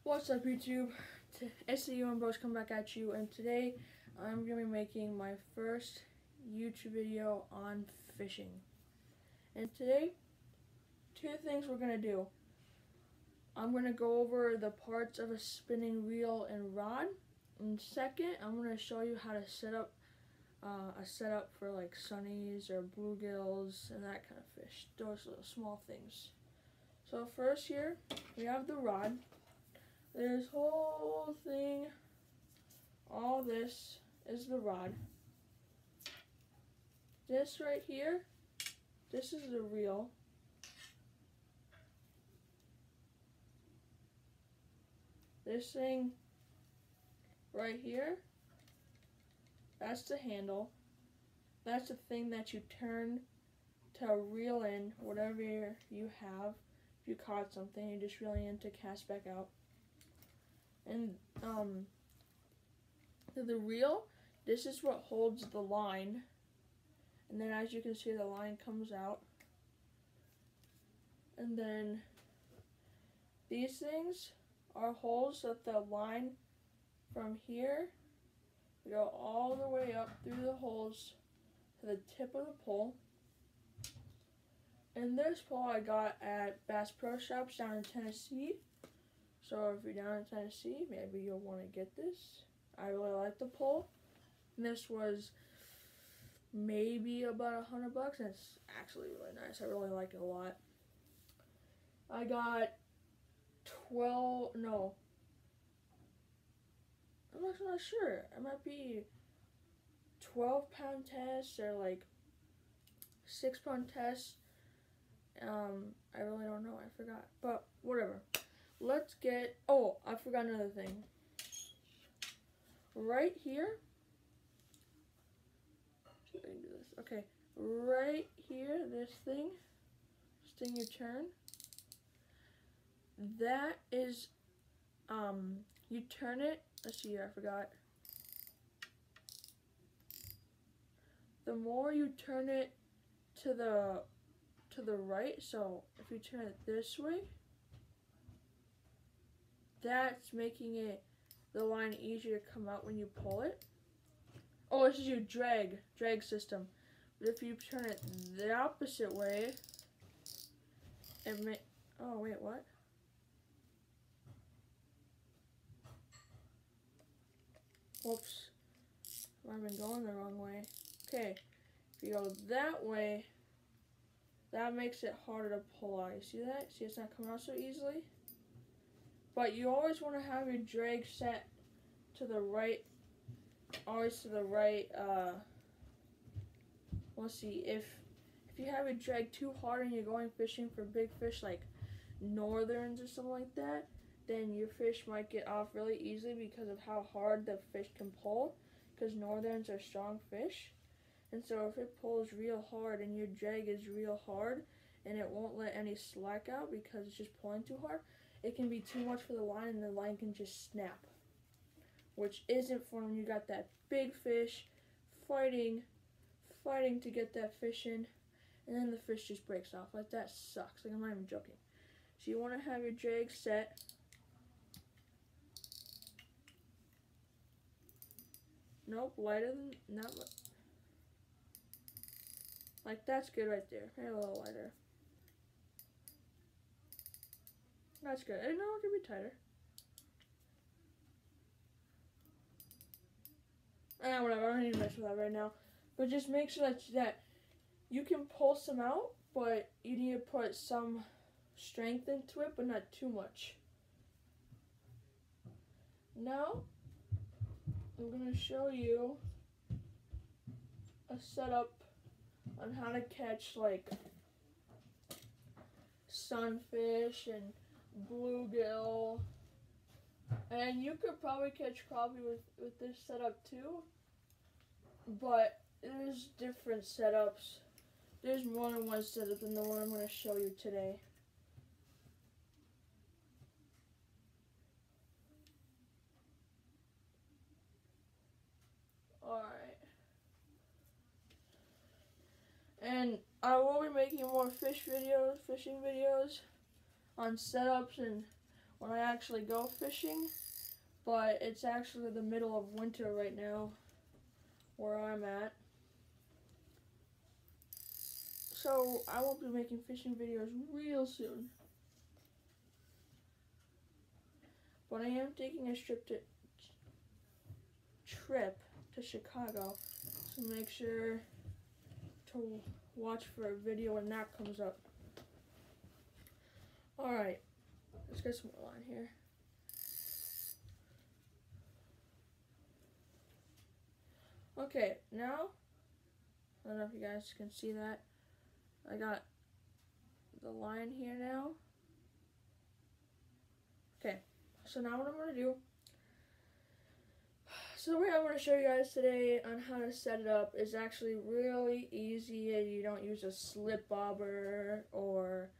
What's up, YouTube? Sunnies and Bluegills come back at you, and today I'm going to be making my first YouTube video on fishing. And today, two things we're going to do. I'm going to go over the parts of a spinning reel and rod, and second, I'm going to show you how to set up a setup for like sunnies or bluegills and that kind of fish. Those little small things. So first here, we have the rod. This whole thing, all this is the rod. This right here, this is the reel. This thing right here, that's the handle. That's the thing that you turn to reel in whatever you have. If you caught something, you're just reeling in to cast back out. And the reel, this is what holds the line. And then as you can see, the line comes out. And then these things are holes that the line from here go all the way up through the holes to the tip of the pole. And this pole I got at Bass Pro Shops down in Tennessee. So if you're down in Tennessee, maybe you'll want to get this. I really like the pole. And this was maybe about $100 and it's actually really nice. I really like it a lot. I got 12, no. I'm actually not sure. It might be 12-pound test or like 6-pound test. I really don't know. I forgot. But whatever. Let's get, oh, I forgot another thing. Right here, I can do this. Okay, right here, this thing you turn, that is, you turn it, let's see here, I forgot. The more you turn it to the right, so if you turn it this way, that's making it the line easier to come out when you pull it. Oh, this is your drag system. But if you turn it the opposite way, it may, oh wait, what? Whoops, I've been going the wrong way. Okay, if you go that way, that makes it harder to pull out. You see that? See, it's not coming out so easily? But you always want to have your drag set to the right, always to the right. Let's see, if you have it drag too hard and you're going fishing for big fish like northerns or something like that, then your fish might get off really easily because of how hard the fish can pull, because northerns are strong fish. And so if it pulls real hard and your drag is real hard and it won't let any slack out because it's just pulling too hard, it can be too much for the line and the line can just snap, which isn't fun when you got that big fish fighting to get that fish in, and then the fish just breaks off. Like, that sucks. Like, I'm not even joking. So you want to have your drag set. Nope, lighter than, not like, that's good right there. Maybe a little lighter. That's good. I know it could be tighter. Whatever, I don't need to mess with that right now. But just make sure that you can pull some out, but you need to put some strength into it, but not too much. Now, I'm going to show you a setup on how to catch like sunfish and bluegill, and you could probably catch crappie with this setup too, but there's different setups. There's more than one setup than the one I'm going to show you today. Alright, and I will be making more fishing videos on setups and when I actually go fishing, but it's actually the middle of winter right now where I'm at. So I won't be making fishing videos real soon. But I am taking a trip to Chicago, so make sure to watch for a video when that comes up. Alright, let's get some more line here. Okay, now, I don't know if you guys can see that. I got the line here now. Okay, so now what I'm going to do, so the way I'm going to show you guys today on how to set it up is actually really easy. You don't use a slip bobber or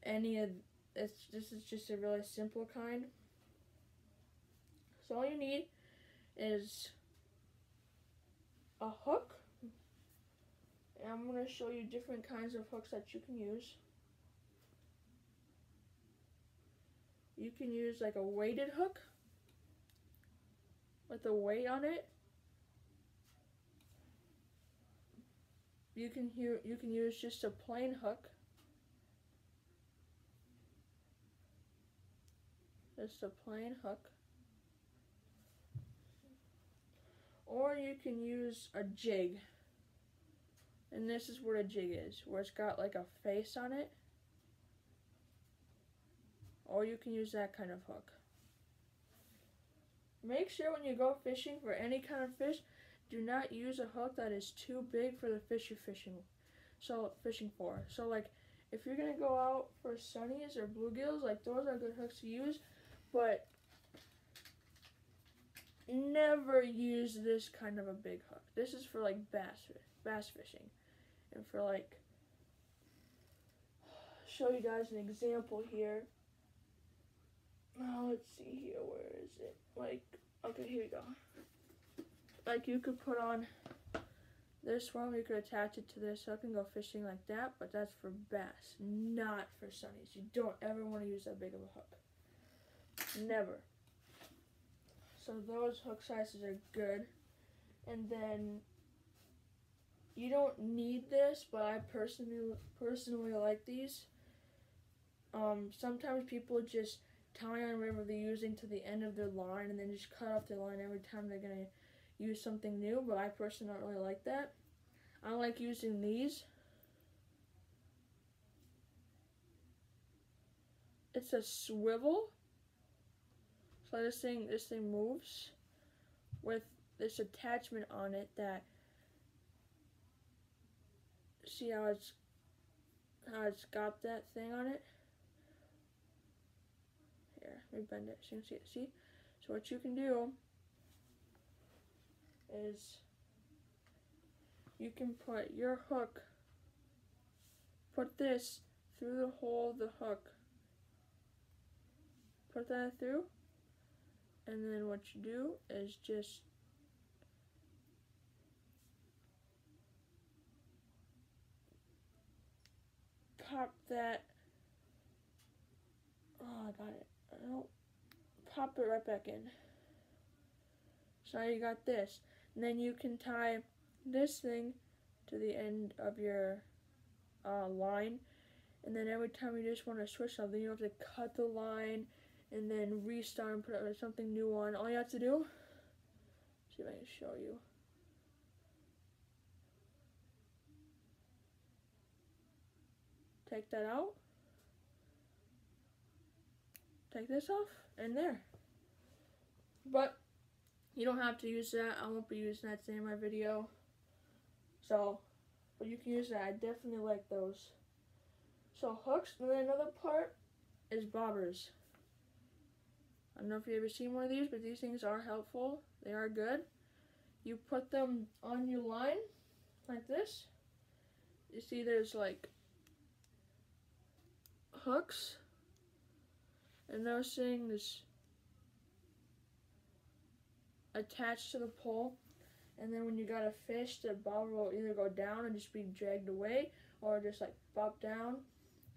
any of this is just a really simple kind. So all you need is a hook. And I'm going to show you different kinds of hooks that you can use. You can use like a weighted hook with a weight on it. You can use just a plain hook. Just a plain hook. Or you can use a jig. And this is what a jig is, where it's got like a face on it. Or you can use that kind of hook. Make sure when you go fishing for any kind of fish, do not use a hook that is too big for the fish you're fishing for. So like if you're gonna go out for sunnies or bluegills, like those are good hooks to use, but never use this kind of a big hook. This is for like bass fishing. And for like, show you guys an example here. Oh, let's see here, where is it? Like, okay, here we go. Like you could put on this one, you could attach it to this hook and go fishing like that, but that's for bass, not for sunnies. You don't ever want to use that big of a hook. Never. So those hook sizes are good. And then you don't need this, but I personally like these. Sometimes people just tie on whatever they're using to the end of their line and then just cut off their line every time they're going to use something new, but I personally don't really like that. I like using these. It's a swivel. So this thing moves with this attachment on it that, see how it's got that thing on it? Here, let me bend it so you can see it. See? So what you can do is you can put your hook, put this through the hole of the hook. Put that through, and then what you do is just pop that. Oh, I got it. Oh, pop it right back in. So now you got this. And then you can tie this thing to the end of your line. And then every time you just want to switch something, you have to cut the line and then restart and put something new on. All you have to do, see if I can show you. Take that out. Take this off, and there. But you don't have to use that. I won't be using that today in my video. So, but you can use that. I definitely like those. So hooks, and then another part is bobbers. I don't know if you've ever seen one of these, but these things are helpful. They are good. You put them on your line like this. You see there's like hooks, and those things attached to the pole, and then when you got a fish, the bobber will either go down and just be dragged away, or just like pop down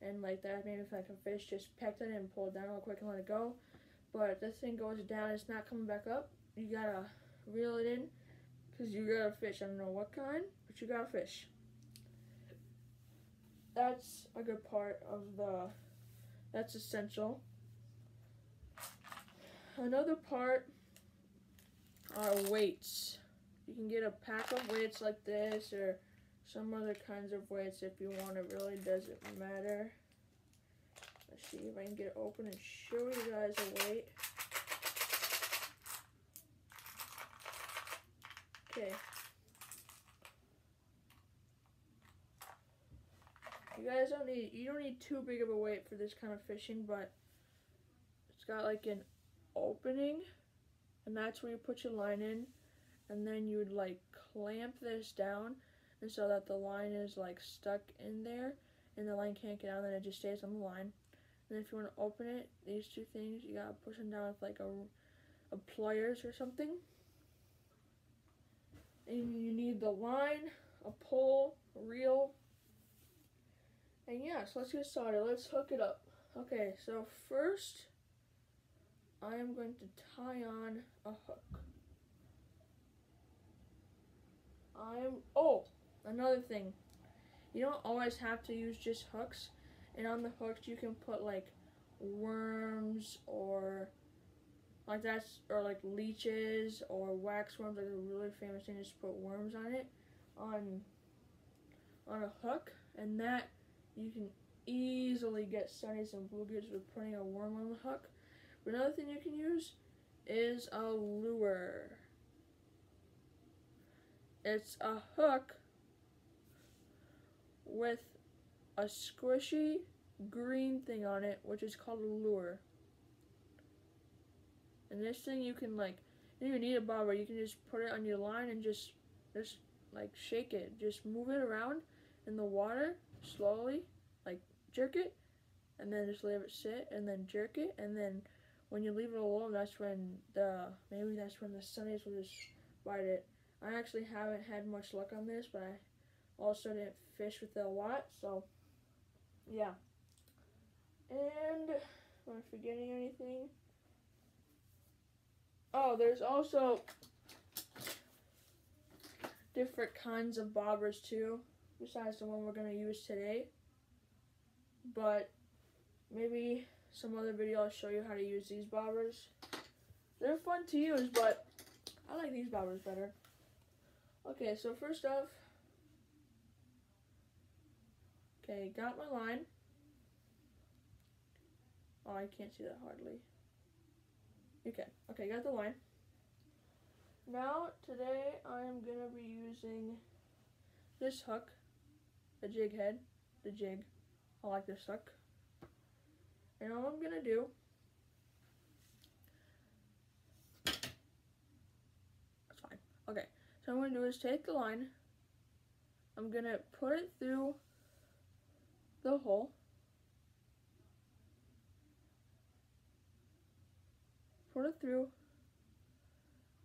and like that, maybe if like a fish just pecked it and pulled it down real quick and let it go. But if this thing goes down, it's not coming back up. You gotta reel it in because you got a fish. I don't know what kind, but you got a fish. That's a good part of that's essential. Another part are weights. You can get a pack of weights like this or some other kinds of weights if you want. It really doesn't matter. Let's see if I can get it open and show you guys a weight. Okay. You don't need too big of a weight for this kind of fishing, but it's got like an opening, and that's where you put your line in, and then you would like clamp this down, and so that the line is like stuck in there, and the line can't get out, and then it just stays on the line. And if you want to open it, these two things, you gotta push them down with like a pliers or something. And you need the line, a pole, a reel. And yeah, so let's get started. Let's hook it up. Okay, so first, I am going to tie on a hook. Another thing. You don't always have to use just hooks. And on the hooks, you can put like worms or like or like leeches or wax worms. Like a really famous thing is to put worms on it on a hook, and that you can easily get sunnies and bluegills with putting a worm on the hook. But another thing you can use is a lure. It's a hook with a squishy green thing on it, which is called a lure. And this thing you can like, you don't even need a bobber. You can just put it on your line and just like shake it. Just move it around in the water slowly, like jerk it, and then just leave it sit, and then jerk it, and then when you leave it alone, that's when the sunnies will just bite it. I actually haven't had much luck on this, but I also didn't fish with it a lot, so yeah. And am I forgetting anything? Oh, there's also different kinds of bobbers too, besides the one we're going to use today. But maybe some other video I'll show you how to use these bobbers. They're fun to use, but I like these bobbers better. Okay, so first off, okay, got my line. Oh, I can't see that hardly. Okay, got the line. Now, today I am going to be using this hook, the jig head, the jig. I like this hook. And all I'm going to do, that's fine. Okay, so what I'm going to do is take the line, I'm going to put it through the hole, put it through,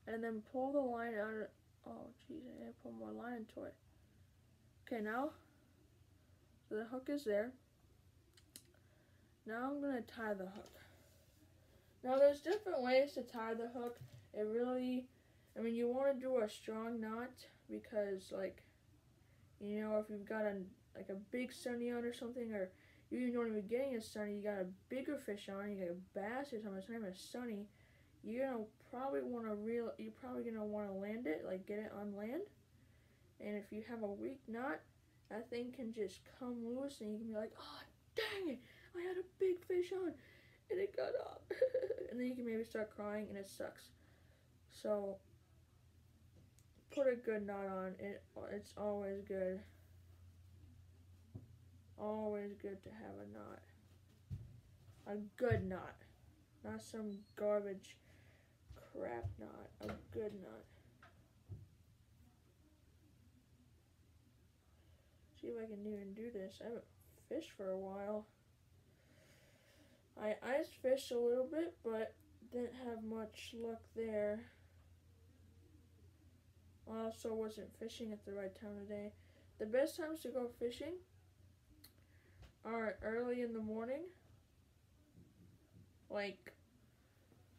and then pull the line out of, oh geez, I need to put more line into it. Okay, now, so the hook is there. Now I'm going to tie the hook. Now there's different ways to tie the hook. It really, I mean, you want to do a strong knot because, like, you know, if you've got a big sunny on or something, or you don't even getting a sunny, you got a bigger fish on, you got a bass or something, it's not even a sunny, you're probably gonna want to land it, like get it on land. And if you have a weak knot, that thing can just come loose, and you can be like, oh dang it, I had a big fish on and it got off. And then you can maybe start crying and it sucks. So put a good knot on it. It's always good. Always good to have a knot. A good knot. Not some garbage crap knot. A good knot. See if I can even do this. I haven't fished for a while. I ice fished a little bit, but didn't have much luck there. I also wasn't fishing at the right time of day. The best times to go fishing are early in the morning, like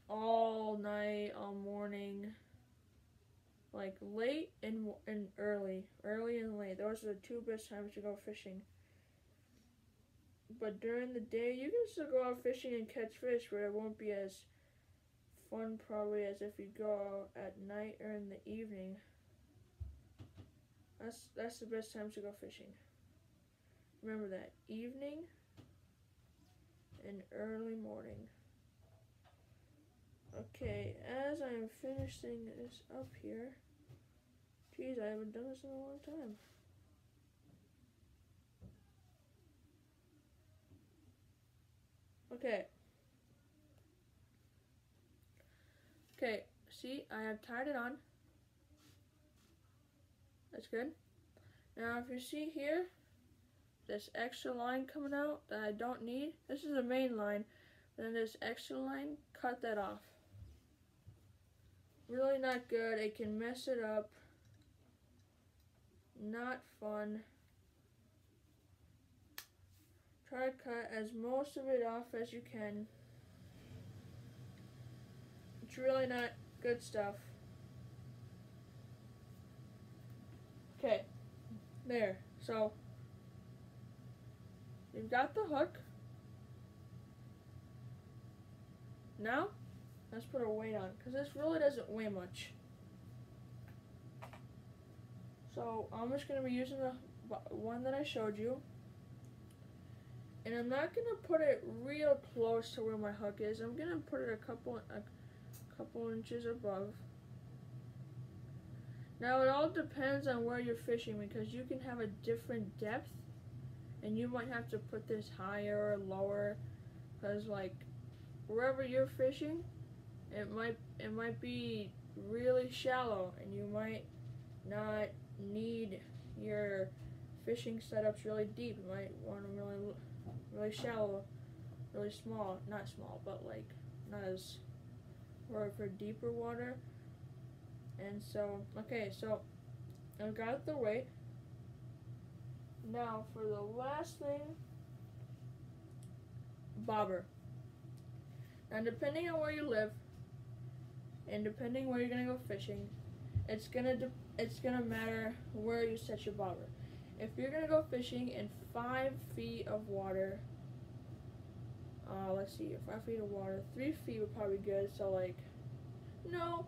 all night, all morning, like late and early and late. Those are the two best times to go fishing. But during the day, you can still go out fishing and catch fish, but it won't be as fun probably as if you go out at night or in the evening. That's the best times to go fishing. Remember that, evening and early morning. Okay, as I am finishing this up here, geez, I haven't done this in a long time. Okay, see, I have tied it on. That's good. Now if you see here, this extra line coming out that I don't need, this is the main line, then this extra line, cut that off. Really not good, it can mess it up. Not fun. Try to cut as most of it off as you can. It's really not good stuff. Okay, there. So, you've got the hook. Now, let's put a weight on, because this really doesn't weigh much. So, I'm just going to be using the one that I showed you. And I'm not going to put it real close to where my hook is. I'm going to put it a couple inches above. Now it all depends on where you're fishing, because you can have a different depth and you might have to put this higher or lower, because like wherever you're fishing, it might be really shallow and you might not need your fishing setups really deep. You might want them really shallow, really small, not small, but like not as for deeper water. And so, okay, so I've got the weight. Now for the last thing, bobber. Now depending on where you live, and depending where you're gonna go fishing, it's gonna matter where you set your bobber. If you're gonna go fishing in 5 feet of water, let's see, 5 feet of water, 3 feet would probably be good. So like, no,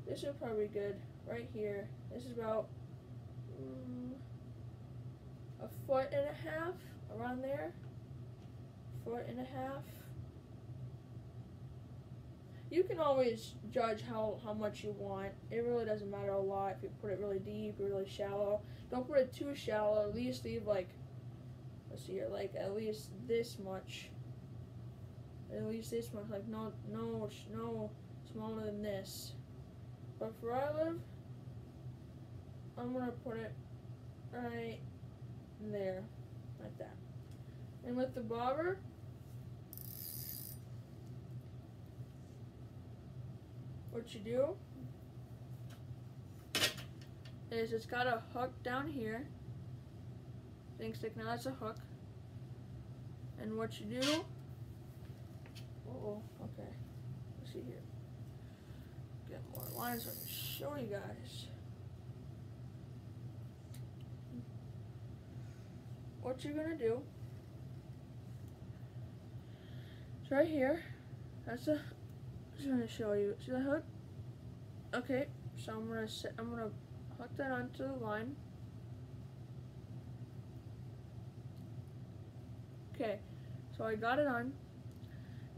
this would probably be good right here. This is about 1.5 feet, around there, 1.5 feet. You can always judge how much you want. It really doesn't matter a lot if you put it really deep or really shallow. Don't put it too shallow. At least leave like, let's see here, like at least this much. At least this much. Like no smaller than this. But for where I live, I'm gonna put it right there, like that. And with the bobber, what you do is it's got a hook down here. Things like now that's a hook. And what you do, okay, let's see here. Get more lines so I can show you guys. What you're gonna do is right here. I'm just gonna show you. See the hook? Okay, so I'm gonna hook that onto the line. Okay, so I got it on.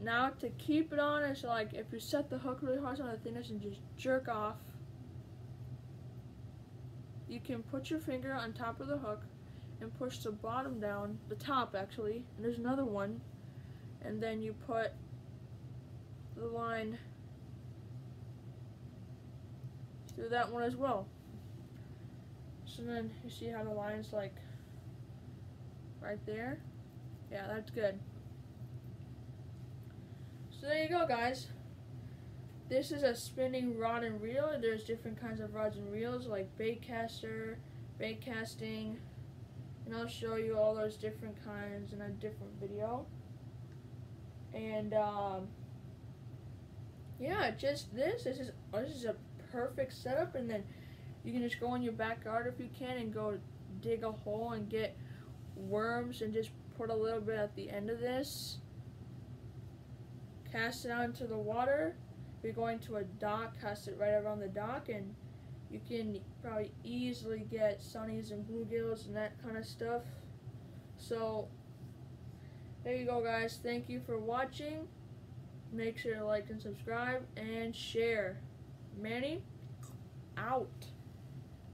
Now to keep it on, it's like if you set the hook really hard on the thinness and just jerk off, you can put your finger on top of the hook and push the bottom down, the top actually, and there's another one, and then you put the line through that one as well. So then you see how the line's like right there? Yeah, that's good. So there you go, guys. This is a spinning rod and reel. There's different kinds of rods and reels like bait caster, bait casting, and I'll show you all those different kinds in a different video. And yeah, just this is a perfect setup. And then you can just go in your backyard if you can and go dig a hole and get worms and just put a little bit at the end of this, cast it out into the water. If you're going to a dock, cast it right around the dock, and you can probably easily get sunnies and bluegills and that kind of stuff. So there you go, guys. Thank you for watching. Make sure to like and subscribe and share. Manny, out.